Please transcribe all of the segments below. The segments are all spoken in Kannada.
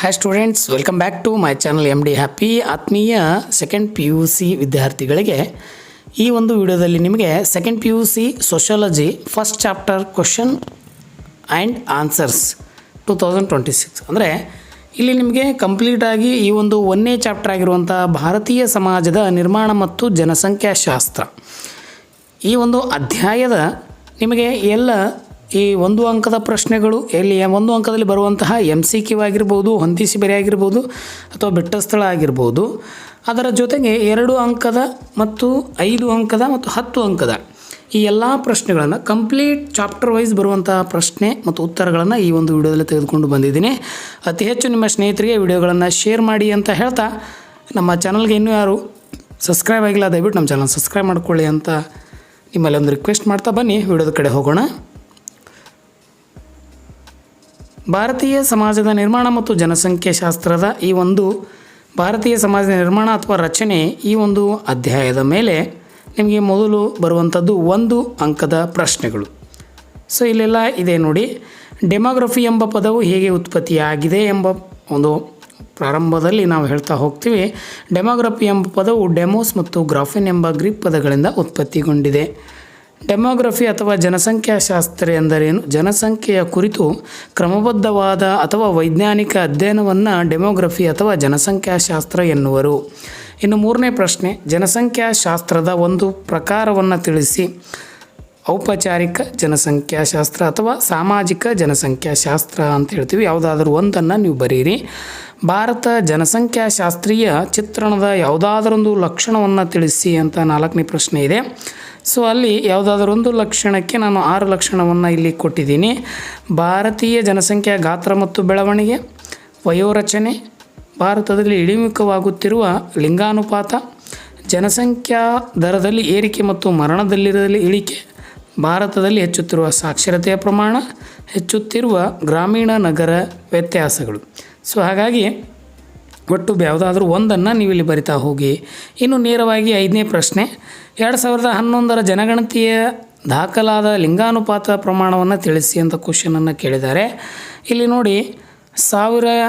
Hi students, welcome back to my channel MD Happy. ಆತ್ಮೀಯ ಸೆಕೆಂಡ್ PUC ವಿದ್ಯಾರ್ಥಿಗಳಿಗೆ ಈ ಒಂದು ವಿಡಿಯೋದಲ್ಲಿ ನಿಮಗೆ second PUC sociology first chapter question and answers 2026 ಅಂದರೆ ಇಲ್ಲಿ ನಿಮಗೆ ಕಂಪ್ಲೀಟಾಗಿ ಈ ಒಂದು 1ನೇ ಚಾಪ್ಟರ್ ಆಗಿರುವಂಥ ಭಾರತೀಯ ಸಮಾಜದ ನಿರ್ಮಾಣ ಮತ್ತು ಜನಸಂಖ್ಯಾಶಾಸ್ತ್ರ ಈ ಒಂದು ಅಧ್ಯಾಯದ ನಿಮಗೆ ಎಲ್ಲ ಈ ಒಂದು ಅಂಕದ ಪ್ರಶ್ನೆಗಳು ಎಲ್ಲಿ ಒಂದು ಅಂಕದಲ್ಲಿ ಬರುವಂತಹ MCQ ಆಗಿರ್ಬೋದು, ಹೊಂದಿಸಿ ಬರೆ ಆಗಿರ್ಬೋದು ಅಥವಾ ಬೆಟ್ಟ ಸ್ಥಳ ಆಗಿರ್ಬೋದು, ಅದರ ಜೊತೆಗೆ 2 ಅಂಕದ ಮತ್ತು 5 ಅಂಕದ ಮತ್ತು 10 ಅಂಕದ ಈ ಎಲ್ಲ ಪ್ರಶ್ನೆಗಳನ್ನು ಕಂಪ್ಲೀಟ್ ಚಾಪ್ಟರ್ ವೈಸ್ ಬರುವಂತಹ ಪ್ರಶ್ನೆ ಮತ್ತು ಉತ್ತರಗಳನ್ನು ಈ ಒಂದು ವಿಡಿಯೋದಲ್ಲಿ ತೆಗೆದುಕೊಂಡು ಬಂದಿದ್ದೀನಿ. ಅತಿ ಹೆಚ್ಚು ನಿಮ್ಮ ಸ್ನೇಹಿತರಿಗೆ ವಿಡಿಯೋಗಳನ್ನು ಶೇರ್ ಮಾಡಿ ಅಂತ ಹೇಳ್ತಾ, ನಮ್ಮ ಚಾನಲ್ಗೆ ಇನ್ನೂ ಯಾರು ಸಬ್ಸ್ಕ್ರೈಬ್ ಆಗಿಲ್ಲ ದಯವಿಟ್ಟು ನಮ್ಮ ಚಾನಲ್ ಸಬ್ಸ್ಕ್ರೈಬ್ ಮಾಡ್ಕೊಳ್ಳಿ ಅಂತ ನಿಮ್ಮಲ್ಲಿ ಒಂದು ರಿಕ್ವೆಸ್ಟ್ ಮಾಡ್ತಾ ಬನ್ನಿ ವಿಡಿಯೋದ ಕಡೆ ಹೋಗೋಣ. ಭಾರತೀಯ ಸಮಾಜದ ನಿರ್ಮಾಣ ಮತ್ತು ಜನಸಂಖ್ಯಾಶಾಸ್ತ್ರದ ಈ ಒಂದು ಭಾರತೀಯ ಸಮಾಜದ ನಿರ್ಮಾಣ ಅಥವಾ ರಚನೆ ಈ ಒಂದು ಅಧ್ಯಾಯದ ಮೇಲೆ ನಿಮಗೆ ಮೊದಲು ಬರುವಂಥದ್ದು 1 ಅಂಕದ ಪ್ರಶ್ನೆಗಳು. ಸೊ ಇಲ್ಲೆಲ್ಲ ಇದೆ ನೋಡಿ. ಡೆಮೋಗ್ರಫಿ ಎಂಬ ಪದವು ಹೇಗೆ ಉತ್ಪತ್ತಿಯಾಗಿದೆ ಎಂಬ ಒಂದು ಪ್ರಾರಂಭದಲ್ಲಿ ನಾವು ಹೇಳ್ತಾ ಹೋಗ್ತೀವಿ. ಡೆಮೋಗ್ರಫಿ ಎಂಬ ಪದವು ಡೆಮೋಸ್ ಮತ್ತು ಗ್ರಾಫಿನ್ ಎಂಬ ಗ್ರೀಕ್ ಪದಗಳಿಂದ ಉತ್ಪತ್ತಿಗೊಂಡಿದೆ. ಡೆಮೋಗ್ರಫಿ ಅಥವಾ ಜನಸಂಖ್ಯಾಶಾಸ್ತ್ರ ಎಂದರೇನು? ಜನಸಂಖ್ಯೆಯ ಕುರಿತು ಕ್ರಮಬದ್ಧವಾದ ಅಥವಾ ವೈಜ್ಞಾನಿಕ ಅಧ್ಯಯನವನ್ನು ಡೆಮೋಗ್ರಫಿ ಅಥವಾ ಜನಸಂಖ್ಯಾಶಾಸ್ತ್ರ ಎನ್ನುವರು. ಇನ್ನು 3ನೇ ಪ್ರಶ್ನೆ, ಜನಸಂಖ್ಯಾಶಾಸ್ತ್ರದ ಒಂದು ಪ್ರಕಾರವನ್ನು ತಿಳಿಸಿ. ಔಪಚಾರಿಕ ಜನಸಂಖ್ಯಾಶಾಸ್ತ್ರ ಅಥವಾ ಸಾಮಾಜಿಕ ಜನಸಂಖ್ಯಾಶಾಸ್ತ್ರ ಅಂತ ಹೇಳ್ತೀವಿ. ಯಾವುದಾದ್ರೂ ಒಂದನ್ನು ನೀವು ಬರೀರಿ. ಭಾರತ ಜನಸಂಖ್ಯಾಶಾಸ್ತ್ರೀಯ ಚಿತ್ರಣದ ಯಾವುದಾದರೊಂದು ಲಕ್ಷಣವನ್ನು ತಿಳಿಸಿ ಅಂತ 4ನೇ ಪ್ರಶ್ನೆ ಇದೆ. ಸೊ ಅಲ್ಲಿ ಯಾವುದಾದ್ರೊಂದು ಲಕ್ಷಣಕ್ಕೆ ನಾನು 6 ಲಕ್ಷಣವನ್ನು ಇಲ್ಲಿ ಕೊಟ್ಟಿದ್ದೀನಿ. ಭಾರತೀಯ ಜನಸಂಖ್ಯೆಯ ಗಾತ್ರ ಮತ್ತು ಬೆಳವಣಿಗೆ, ವಯೋರಚನೆ, ಭಾರತದಲ್ಲಿ ಇಳಿಮುಖವಾಗುತ್ತಿರುವ ಲಿಂಗಾನುಪಾತ, ಜನಸಂಖ್ಯಾ ದರದಲ್ಲಿ ಏರಿಕೆ ಮತ್ತು ಮರಣದಲ್ಲಿರಲಿ ಇಳಿಕೆ, ಭಾರತದಲ್ಲಿ ಹೆಚ್ಚುತ್ತಿರುವ ಸಾಕ್ಷರತೆಯ ಪ್ರಮಾಣ, ಹೆಚ್ಚುತ್ತಿರುವ ಗ್ರಾಮೀಣ ನಗರ ವ್ಯತ್ಯಾಸಗಳು. ಸೊ ಹಾಗಾಗಿ ಒಟ್ಟು ಯಾವುದಾದ್ರೂ ಒಂದನ್ನು ನೀವು ಇಲ್ಲಿ ಬರಿತಾ ಹೋಗಿ. ಇನ್ನು ನೇರವಾಗಿ 5ನೇ ಪ್ರಶ್ನೆ, 2011ರ ಜನಗಣತಿಯ ದಾಖಲಾದ ಲಿಂಗಾನುಪಾತ ಪ್ರಮಾಣವನ್ನು ತಿಳಿಸಿ ಅಂತ ಕ್ವಶನನ್ನು ಕೇಳಿದ್ದಾರೆ. ಇಲ್ಲಿ ನೋಡಿ, 1000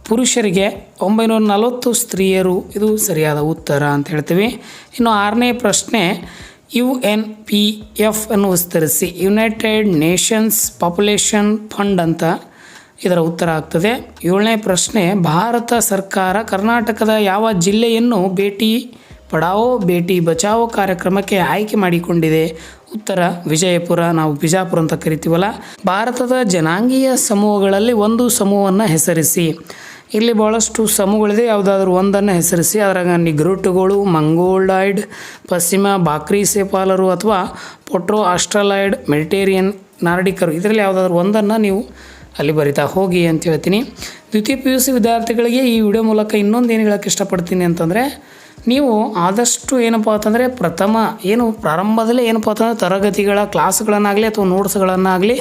ಪುರುಷರಿಗೆ 940 ಸ್ತ್ರೀಯರು, ಇದು ಸರಿಯಾದ ಉತ್ತರ ಅಂತ ಹೇಳ್ತೀವಿ. ಇನ್ನು 6ನೇ ಪ್ರಶ್ನೆ, UNPF ಅನ್ನು ವಿಸ್ತರಿಸಿ. ಯುನೈಟೆಡ್ ನೇಷನ್ಸ್ ಪಾಪ್ಯುಲೇಷನ್ ಫಂಡ್ ಅಂತ ಇದರ ಉತ್ತರ ಆಗ್ತದೆ. 7ನೇ ಪ್ರಶ್ನೆ, ಭಾರತ ಸರ್ಕಾರ ಕರ್ನಾಟಕದ ಯಾವ ಜಿಲ್ಲೆಯನ್ನು ಬೇಟಿ ಪಡಾವೋ ಬೇಟಿ ಬಚಾವೋ ಕಾರ್ಯಕ್ರಮಕ್ಕೆ ಆಯ್ಕೆ ಮಾಡಿಕೊಂಡಿದೆ? ಉತ್ತರ ವಿಜಯಪುರ, ನಾವು ಬಿಜಾಪುರ ಅಂತ ಕರಿತೀವಲ್ಲ. ಭಾರತದ ಜನಾಂಗೀಯ ಸಮೂಹಗಳಲ್ಲಿ ಒಂದು ಸಮೂಹವನ್ನು ಹೆಸರಿಸಿ. ಇಲ್ಲಿ ಭಾಳಷ್ಟು ಸಮೂಹಗಳಿದೆ, ಯಾವುದಾದ್ರೂ ಒಂದನ್ನು ಹೆಸರಿಸಿ. ಅದರಾಗ ನಿಗ್ರೋಟುಗಳು, ಮಂಗೋಲಾಯ್ಡ್, ಪಶ್ಚಿಮ ಬಾಕ್ರೀಸೆಪಾಲರು ಅಥವಾ ಪೊಟ್ರೋ ಆಸ್ಟ್ರಲಾಯ್ಡ್, ಮೆಡಿಟೇರಿಯನ್ ನಾರ್ಡಿಕರು, ಇದರಲ್ಲಿ ಯಾವುದಾದ್ರೂ ಒಂದನ್ನು ನೀವು ಅಲ್ಲಿ ಬರಿತಾ ಹೋಗಿ ಅಂತ ಹೇಳ್ತೀನಿ. ದ್ವಿತೀಯ PUC ವಿದ್ಯಾರ್ಥಿಗಳಿಗೆ ಈ ವಿಡಿಯೋ ಮೂಲಕ ಇನ್ನೊಂದು ಏನು ಹೇಳೋಕ್ಕೆ ಇಷ್ಟಪಡ್ತೀನಿ ಅಂತಂದರೆ, ನೀವು ಆದಷ್ಟು ಏನಪ್ಪ ಅಂತಂದರೆ ಪ್ರಾರಂಭದಲ್ಲೇ ಏನಪ್ಪ ಅಂತಂದರೆ ತರಗತಿಗಳ ಕ್ಲಾಸ್ಗಳನ್ನಾಗಲಿ ಅಥವಾ ನೋಟ್ಸ್ಗಳನ್ನಾಗಲಿ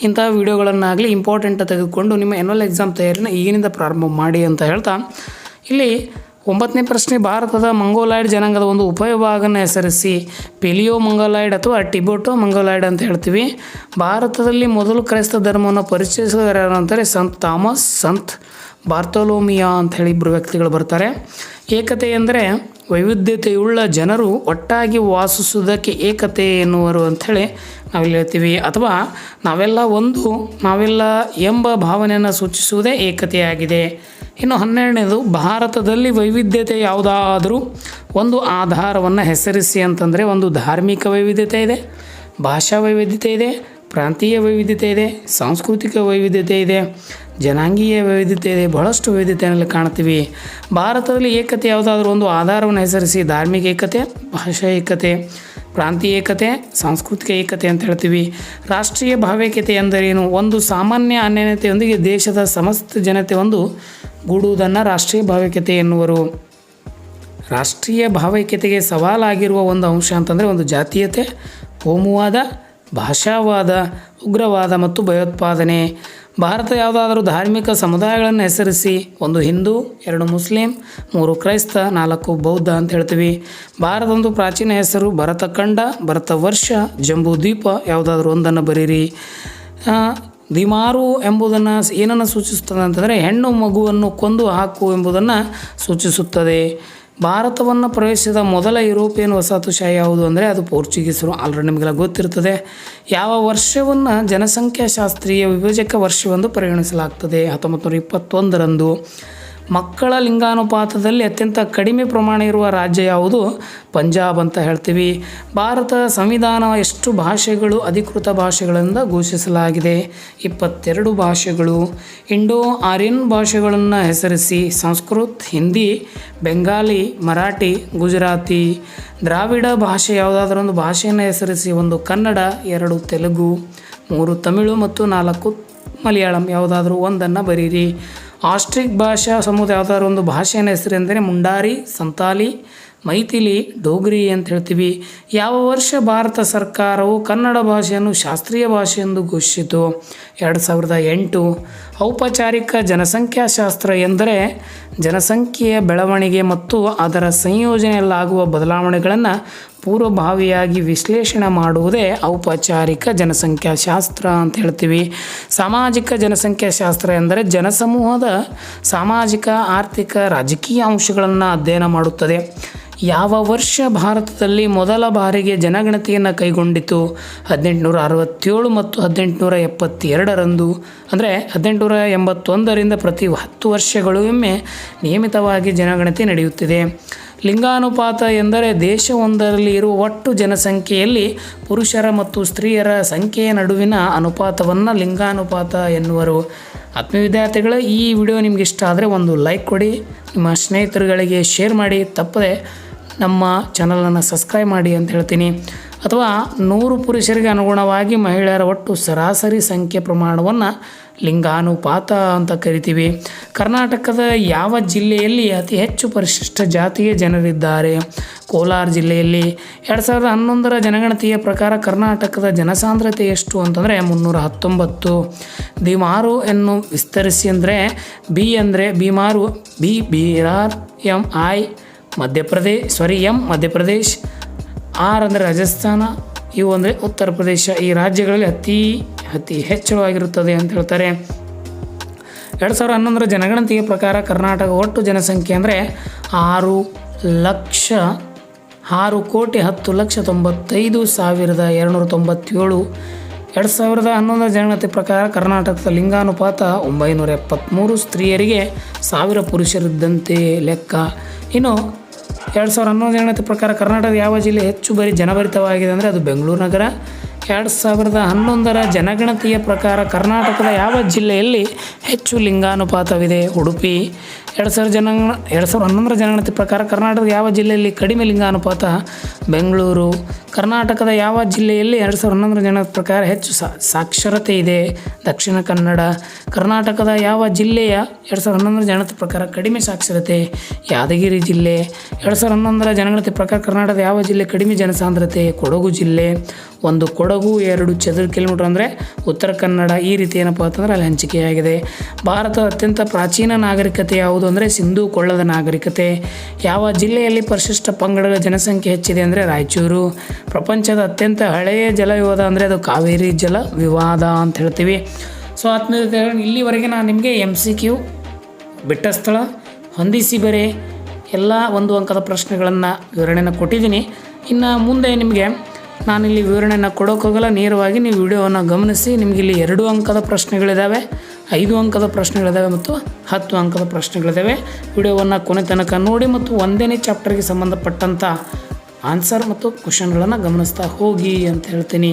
ಇಂಥ ವಿಡಿಯೋಗಳನ್ನಾಗಲಿ ಇಂಪಾರ್ಟೆಂಟ್ ತೆಗೆದುಕೊಂಡು ನಿಮ್ಮ ಆ್ಯನ್ಯುವಲ್ ಎಕ್ಸಾಮ್ ತಯಾರಿನ ಈಗಿನಿಂದ ಪ್ರಾರಂಭ ಮಾಡಿ ಅಂತ ಹೇಳ್ತಾ, ಇಲ್ಲಿ 9ನೇ ಪ್ರಶ್ನೆ, ಭಾರತದ ಮಂಗೋಲಾಯ್ಡ್ ಜನಾಂಗದ ಒಂದು ಉಪವಿಭಾಗನ ಹೆಸರಿಸಿ. ಪೆಲಿಯೋ ಮಂಗೋಲಾಯ್ಡ್ ಅಥವಾ ಟಿಬೆಟೋ ಮಂಗೋಲಾಯ್ಡ್ ಅಂತ ಹೇಳ್ತೀವಿ. ಭಾರತದಲ್ಲಿ ಮೊದಲು ಕ್ರೈಸ್ತ ಧರ್ಮವನ್ನು ಪರಿಚಯಿಸಿದವರು ಯಾರು ಅಂತಾರೆ? ಸಂತ್ ಥಾಮಸ್, ಸಂತ್ ಬಾರ್ತೋಲೋಮಿಯಾ ಅಂತ ಹೇಳಿ 2 ವ್ಯಕ್ತಿಗಳು ಬರ್ತಾರೆ. ಏಕತೆ ಎಂದರೆ ವೈವಿಧ್ಯತೆಯುಳ್ಳ ಜನರು ಒಟ್ಟಾಗಿ ವಾಸಿಸುವುದಕ್ಕೆ ಏಕತೆ ಎನ್ನುವರು ಅಂಥೇಳಿ ನಾವಿಲ್ಲಿ ಹೇಳ್ತೀವಿ. ಅಥವಾ ನಾವೆಲ್ಲ ಎಂಬ ಭಾವನೆಯನ್ನು ಸೂಚಿಸುವುದೇ ಏಕತೆಯಾಗಿದೆ. ಇನ್ನು 12ನೇದು, ಭಾರತದಲ್ಲಿ ವೈವಿಧ್ಯತೆ ಯಾವುದಾದರೂ ಒಂದು ಆಧಾರವನ್ನು ಹೆಸರಿಸಿ ಅಂತಂದರೆ, ಒಂದು ಧಾರ್ಮಿಕ ವೈವಿಧ್ಯತೆ ಇದೆ, ಭಾಷಾ ವೈವಿಧ್ಯತೆ ಇದೆ, ಪ್ರಾಂತೀಯ ವೈವಿಧ್ಯತೆ ಇದೆ, ಸಾಂಸ್ಕೃತಿಕ ವೈವಿಧ್ಯತೆ ಇದೆ, ಜನಾಂಗೀಯ ವೈವಿಧ್ಯತೆ ಇದೆ, ಬಹಳಷ್ಟು ವೈವಿಧ್ಯತೆಯಲ್ಲಿ ಕಾಣ್ತೀವಿ. ಭಾರತದಲ್ಲಿ ಏಕತೆ ಯಾವುದಾದ್ರೂ ಒಂದು ಆಧಾರವನ್ನು ಹೆಸರಿಸಿ. ಧಾರ್ಮಿಕ ಏಕತೆ, ಭಾಷಾ ಏಕತೆ, ಪ್ರಾಂತೀಯ ಏಕತೆ, ಸಾಂಸ್ಕೃತಿಕ ಏಕತೆ ಅಂತ ಹೇಳ್ತೀವಿ. ರಾಷ್ಟ್ರೀಯ ಭಾವೈಕ್ಯತೆ ಎಂದರೇನು? ಒಂದು ಸಾಮಾನ್ಯ ಅನ್ಯೋನ್ಯತೆಯೊಂದಿಗೆ ದೇಶದ ಸಮಸ್ತ ಜನತೆ ಒಂದು ಗೂಡುವುದನ್ನು ರಾಷ್ಟ್ರೀಯ ಭಾವೈಕ್ಯತೆ ಎನ್ನುವರು. ರಾಷ್ಟ್ರೀಯ ಭಾವೈಕ್ಯತೆಗೆ ಸವಾಲಾಗಿರುವ ಒಂದು ಅಂಶ ಅಂತಂದರೆ ಒಂದು ಜಾತೀಯತೆ, ಕೋಮುವಾದ, ಭಾಷಾವಾದ, ಉಗ್ರವಾದ ಮತ್ತು ಭಯೋತ್ಪಾದನೆ. ಭಾರತ ಯಾವುದಾದರೂ ಧಾರ್ಮಿಕ ಸಮುದಾಯಗಳನ್ನು ಹೆಸರಿಸಿ. 1 ಹಿಂದೂ, 2 ಮುಸ್ಲಿಂ, 3 ಕ್ರೈಸ್ತ, 4 ಬೌದ್ಧ ಅಂತ ಹೇಳ್ತೀವಿ. ಭಾರತದೊಂದು ಪ್ರಾಚೀನ ಹೆಸರು ಭರತಖಂಡ, ಭರತ ವರ್ಷ, ಜಂಬೂ ದ್ವೀಪ, ಯಾವುದಾದ್ರೂ ಒಂದನ್ನು ಬರೀರಿ. ದಿಮಾರು ಎಂಬುದನ್ನು ಏನನ್ನು ಸೂಚಿಸುತ್ತದೆ ಅಂತಂದರೆ ಹೆಣ್ಣು ಮಗುವನ್ನು ಕೊಂದು ಹಾಕು ಎಂಬುದನ್ನು ಸೂಚಿಸುತ್ತದೆ. ಭಾರತವನ್ನು ಪ್ರವೇಶಿಸಿದ ಮೊದಲ ಯುರೋಪಿಯನ್ ವಸಾಹತುಶಾಹಿ ಯಾವುದು ಅಂದರೆ ಅದು ಪೋರ್ಚುಗೀಸರು. ಆಲ್ರೆಡಿ ನಿಮಗೆಲ್ಲ ಗೊತ್ತಿರ್ತದೆ. ಯಾವ ವರ್ಷವನ್ನು ಜನಸಂಖ್ಯಾಶಾಸ್ತ್ರೀಯ ವಿಭಜಕ ವರ್ಷವೆಂದು ಪರಿಗಣಿಸಲಾಗ್ತದೆ? 1921ರಂದು. ಮಕ್ಕಳ ಲಿಂಗಾನುಪಾತದಲ್ಲಿ ಅತ್ಯಂತ ಕಡಿಮೆ ಪ್ರಮಾಣ ಇರುವ ರಾಜ್ಯ ಯಾವುದು? ಪಂಜಾಬ್ ಅಂತ ಹೇಳ್ತೀವಿ. ಭಾರತ ಸಂವಿಧಾನ ಎಷ್ಟು ಭಾಷೆಗಳು ಅಧಿಕೃತ ಭಾಷೆಗಳಿಂದ ಘೋಷಿಸಲಾಗಿದೆ? 22 ಭಾಷೆಗಳು. ಇಂಡೋ ಆರ್ಯನ್ ಭಾಷೆಗಳನ್ನು ಹೆಸರಿಸಿ. ಸಂಸ್ಕೃತ್, ಹಿಂದಿ, ಬೆಂಗಾಲಿ, ಮರಾಠಿ, ಗುಜರಾತಿ. ದ್ರಾವಿಡ ಭಾಷೆ ಯಾವುದಾದ್ರೂ ಒಂದು ಭಾಷೆಯನ್ನು ಹೆಸರಿಸಿ. 1 ಕನ್ನಡ, 2 ತೆಲುಗು, 3 ತಮಿಳು ಮತ್ತು 4 ಮಲಯಾಳಂ. ಯಾವುದಾದ್ರೂ ಒಂದನ್ನು ಬರೀರಿ. ಆಸ್ಟ್ರಿಕ್ ಭಾಷಾ ಸಮೂಹ ಯಾವುದಾದ್ರು ಒಂದು ಭಾಷೆಯ ಹೆಸರು ಎಂದರೆ ಮುಂಡಾರಿ, ಸಂತಾಲಿ, ಮೈಥಿಲಿ, ಡೋಗ್ರಿ ಅಂತ ಹೇಳ್ತೀವಿ. ಯಾವ ವರ್ಷ ಭಾರತ ಸರ್ಕಾರವು ಕನ್ನಡ ಭಾಷೆಯನ್ನು ಶಾಸ್ತ್ರೀಯ ಭಾಷೆ ಎಂದು ಘೋಷಿಸಿತು? 2008. ಔಪಚಾರಿಕ ಜನಸಂಖ್ಯಾಶಾಸ್ತ್ರ ಎಂದರೆ ಜನಸಂಖ್ಯೆಯ ಬೆಳವಣಿಗೆ ಮತ್ತು ಅದರ ಸಂಯೋಜನೆಯಲ್ಲಾಗುವ ಬದಲಾವಣೆಗಳನ್ನು ಪೂರ್ವಭಾವಿಯಾಗಿ ವಿಶ್ಲೇಷಣೆ ಮಾಡುವುದೇ ಔಪಚಾರಿಕ ಜನಸಂಖ್ಯಾಶಾಸ್ತ್ರ ಅಂತ ಹೇಳ್ತೀವಿ. ಸಾಮಾಜಿಕ ಜನಸಂಖ್ಯಾಶಾಸ್ತ್ರ ಎಂದರೆ ಜನಸಮೂಹದ ಸಾಮಾಜಿಕ, ಆರ್ಥಿಕ, ರಾಜಕೀಯ ಅಂಶಗಳನ್ನು ಅಧ್ಯಯನ ಮಾಡುತ್ತದೆ. ಯಾವ ವರ್ಷ ಭಾರತದಲ್ಲಿ ಮೊದಲ ಬಾರಿಗೆ ಜನಗಣತಿಯನ್ನು ಕೈಗೊಂಡಿತು? 1867 ಮತ್ತು 1872ರಂದು. ಅಂದರೆ 1881ರಿಂದ ಪ್ರತಿ 10 ವರ್ಷಗಳಿಗೊಮ್ಮೆ ನಿಯಮಿತವಾಗಿ ಜನಗಣತಿ ನಡೆಯುತ್ತಿದೆ. ಲಿಂಗಾನುಪಾತ ಎಂದರೆ ದೇಶವೊಂದರಲ್ಲಿ ಇರುವ ಒಟ್ಟು ಜನಸಂಖ್ಯೆಯಲ್ಲಿ ಪುರುಷರ ಮತ್ತು ಸ್ತ್ರೀಯರ ಸಂಖ್ಯೆಯ ನಡುವಿನ ಅನುಪಾತವನ್ನು ಲಿಂಗಾನುಪಾತ ಎನ್ನುವರು. ಆತ್ಮೀಯ ವಿದ್ಯಾರ್ಥಿಗಳೇ, ಈ ವಿಡಿಯೋ ನಿಮ್ಗೆ ಇಷ್ಟ ಆದರೆ ಒಂದು ಲೈಕ್ ಕೊಡಿ, ನಿಮ್ಮ ಸ್ನೇಹಿತರುಗಳಿಗೆ ಶೇರ್ ಮಾಡಿ, ತಪ್ಪದೆ ನಮ್ಮ ಚಾನಲನ್ನು ಸಬ್ಸ್ಕ್ರೈಬ್ ಮಾಡಿ ಅಂತ ಹೇಳ್ತೀನಿ. ಅಥವಾ 100 ಪುರುಷರಿಗೆ ಅನುಗುಣವಾಗಿ ಮಹಿಳೆಯರ ಒಟ್ಟು ಸರಾಸರಿ ಸಂಖ್ಯೆ ಪ್ರಮಾಣವನ್ನು ಲಿಂಗಾನುಪಾತ ಅಂತ ಕರಿತೀವಿ. ಕರ್ನಾಟಕದ ಯಾವ ಜಿಲ್ಲೆಯಲ್ಲಿ ಅತಿ ಹೆಚ್ಚು ಪರಿಶಿಷ್ಟ ಜಾತಿಯ ಜನರಿದ್ದಾರೆ? ಕೋಲಾರ ಜಿಲ್ಲೆಯಲ್ಲಿ. 2011ರ ಜನಗಣತಿಯ ಪ್ರಕಾರ ಕರ್ನಾಟಕದ ಜನಸಾಂದ್ರತೆ ಎಷ್ಟು ಅಂತಂದರೆ 319. ದಿಮಾರು ಅನ್ನು ವಿಸ್ತರಿಸಿ ಅಂದರೆ ಬಿ ಅಂದರೆ ಬಿಮಾರು, ಬಿಹಾರ್, ಎಂ ಮಧ್ಯಪ್ರದೇಶ್, ಆರ್ ಅಂದರೆ ರಾಜಸ್ಥಾನ, ಇವು ಅಂದರೆ ಉತ್ತರ ಪ್ರದೇಶ. ಈ ರಾಜ್ಯಗಳಲ್ಲಿ ಅತಿ ಹೆಚ್ಚಳವಾಗಿರುತ್ತದೆ ಅಂತ ಹೇಳ್ತಾರೆ. 2011ರ ಜನಗಣತಿಯ ಪ್ರಕಾರ ಕರ್ನಾಟಕ ಒಟ್ಟು ಜನಸಂಖ್ಯೆ ಅಂದರೆ 6,10,95,297. 2011ರ ಜನಗಣತಿ ಪ್ರಕಾರ ಕರ್ನಾಟಕದ ಲಿಂಗಾನುಪಾತ 973 ಸ್ತ್ರೀಯರಿಗೆ 1000 ಪುರುಷರಿದ್ದಂತೆ ಲೆಕ್ಕ. ಇನ್ನು 2011 ಜನಗಣತಿ ಪ್ರಕಾರ ಕರ್ನಾಟಕದ ಯಾವ ಜಿಲ್ಲೆ ಹೆಚ್ಚು ಜನಭರಿತವಾಗಿದೆ ಅಂದರೆ ಅದು ಬೆಂಗಳೂರು ನಗರ. 2011ರ ಜನಗಣತಿಯ ಪ್ರಕಾರ ಕರ್ನಾಟಕದ ಯಾವ ಜಿಲ್ಲೆಯಲ್ಲಿ ಹೆಚ್ಚು ಲಿಂಗಾನುಪಾತವಿದೆ? ಉಡುಪಿ. 2011ರ ಜನಗಣತಿ ಪ್ರಕಾರ ಕರ್ನಾಟಕದ ಯಾವ ಜಿಲ್ಲೆಯಲ್ಲಿ ಕಡಿಮೆ ಲಿಂಗಾನುಪಾತ? ಬೆಂಗಳೂರು. ಕರ್ನಾಟಕದ ಯಾವ ಜಿಲ್ಲೆಯಲ್ಲಿ 2011ರ ಜನಗಣತಿ ಪ್ರಕಾರ ಹೆಚ್ಚು ಸಾಕ್ಷರತೆ ಇದೆ? ದಕ್ಷಿಣ ಕನ್ನಡ. ಕರ್ನಾಟಕದ ಯಾವ ಜಿಲ್ಲೆಯ 2011ರ ಜನಗಣತಿ ಪ್ರಕಾರ ಕಡಿಮೆ ಸಾಕ್ಷರತೆ? ಯಾದಗಿರಿ ಜಿಲ್ಲೆ. 2011ರ ಜನಗಣತಿ ಪ್ರಕಾರ ಕರ್ನಾಟಕದ ಯಾವ ಜಿಲ್ಲೆ ಕಡಿಮೆ ಜನಸಾಂದ್ರತೆ? ಕೊಡಗು ಜಿಲ್ಲೆ. 1 ಕೊಡಗು 2 ಚದರ ಕಿಲೋಮೀಟರ್ ಅಂದರೆ ಉತ್ತರ ಕನ್ನಡ. ಈ ರೀತಿ ಏನಪ್ಪ ಅಂತಂದರೆ ಅಲ್ಲಿ ಹಂಚಿಕೆಯಾಗಿದೆ. ಭಾರತದ ಅತ್ಯಂತ ಪ್ರಾಚೀನ ನಾಗರಿಕತೆ ಯಾವುದು ಅಂದರೆ ಸಿಂಧೂ ಕೊಳ್ಳದ ನಾಗರಿಕತೆ. ಯಾವ ಜಿಲ್ಲೆಯಲ್ಲಿ ಪರಿಶಿಷ್ಟ ಪಂಗಡಗಳ ಜನಸಂಖ್ಯೆ ಹೆಚ್ಚಿದೆ ಅಂದರೆ ರಾಯಚೂರು. ಪ್ರಪಂಚದ ಅತ್ಯಂತ ಹಳೆಯ ಜಲವಿವಾದ ಅಂದರೆ ಅದು ಕಾವೇರಿ ಜಲ ವಿವಾದ ಅಂತ ಹೇಳ್ತೀವಿ. ಸೊ ಆತ್ಮೀಯ ಇಲ್ಲಿವರೆಗೆ ನಾನು ನಿಮಗೆ MCQ, ಬಿಟ್ಟ ಸ್ಥಳ, ಹೊಂದಿಸಿ ಬರೆ ಎಲ್ಲ 1 ಅಂಕದ ಪ್ರಶ್ನೆಗಳನ್ನು ವಿವರಣೆಯನ್ನು ಕೊಟ್ಟಿದ್ದೀನಿ. ಇನ್ನು ಮುಂದೆ ನಿಮಗೆ ನಾನಿಲ್ಲಿ ವಿವರಣೆಯನ್ನು ಕೊಡೋಕ್ಕೋಗಲ್ಲ, ನೇರವಾಗಿ ನೀವು ವಿಡಿಯೋವನ್ನು ಗಮನಿಸಿ. ನಿಮಗೆ ಇಲ್ಲಿ 2 ಅಂಕದ ಪ್ರಶ್ನೆಗಳಿದ್ದಾವೆ, 5 ಅಂಕದ ಪ್ರಶ್ನೆಗಳಿದ್ದಾವೆ ಮತ್ತು 10 ಅಂಕದ ಪ್ರಶ್ನೆಗಳಿದ್ದಾವೆ. ವಿಡಿಯೋವನ್ನು ಕೊನೆ ತನಕ ನೋಡಿ ಮತ್ತು 1ನೇ ಚಾಪ್ಟರ್ಗೆ ಸಂಬಂಧಪಟ್ಟಂಥ ಆನ್ಸರ್ ಮತ್ತು ಕ್ವಶನ್ಗಳನ್ನು ಗಮನಿಸ್ತಾ ಹೋಗಿ ಅಂತ ಹೇಳ್ತೀನಿ.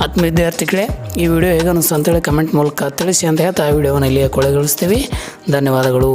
ಆತ್ಮೀಯ ವಿದ್ಯಾರ್ಥಿಗಳೇ, ಈ ವಿಡಿಯೋ ಹೇಗೆ ಅನಿಸ್ತು ಅಂತೇಳಿ ಕಮೆಂಟ್ ಮೂಲಕ ತಿಳಿಸಿ ಅಂತ ಹೇಳ್ತಾ ಆ ವಿಡಿಯೋವನ್ನು ಇಲ್ಲಿಯೇ ಕೊನೆಗೊಳಿಸ್ತೀವಿ. ಧನ್ಯವಾದಗಳು.